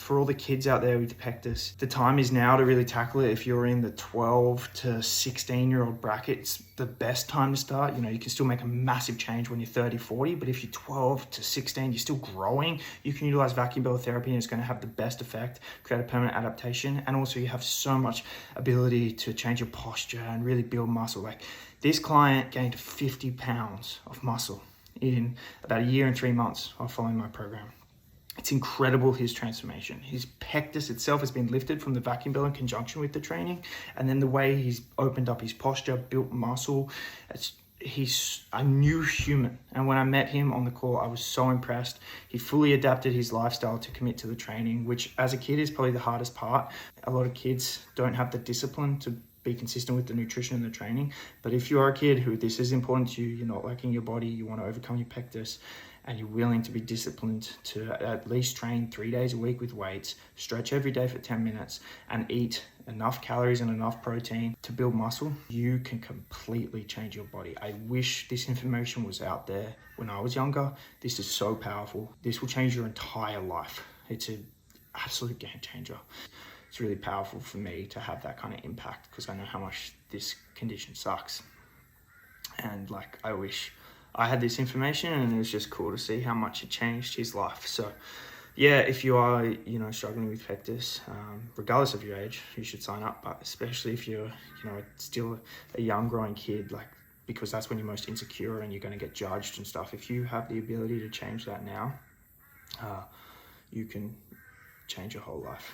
for all the kids out there with pectus, the time is now to really tackle it. If you're in the 12 to 16-year-old bracket, it's the best time to start. You know, you can still make a massive change when you're 30, 40, but if you're 12 to 16, you're still growing, you can utilize vacuum bellow therapy and it's going to have the best effect, create a permanent adaptation. And also you have so much ability to change your posture and really build muscle. Like this client gained 50 pounds of muscle in about a year and 3 months of following my program. It's incredible, his transformation. His pectus itself has been lifted from the vacuum bellow in conjunction with the training. And then the way he's opened up his posture, built muscle, he's a new human. And when I met him on the call, I was so impressed. He fully adapted his lifestyle to commit to the training, which as a kid is probably the hardest part. A lot of kids don't have the discipline to be consistent with the nutrition and the training. But if you are a kid who this is important to you, you're not liking your body, you want to overcome your pectus, and you're willing to be disciplined to at least train 3 days a week with weights, stretch every day for 10 minutes, and eat enough calories and enough protein to build muscle, you can completely change your body. I wish this information was out there when I was younger. This is so powerful. This will change your entire life. It's an absolute game changer. It's really powerful for me to have that kind of impact because I know how much this condition sucks. And like, I wish I had this information, and it was just cool to see how much it changed his life. So yeah, if you are, you know, struggling with pectus, regardless of your age, you should sign up, but especially if you're, you know, still a young growing kid, like, because that's when you're most insecure and you're going to get judged and stuff. If you have the ability to change that now, you can change your whole life.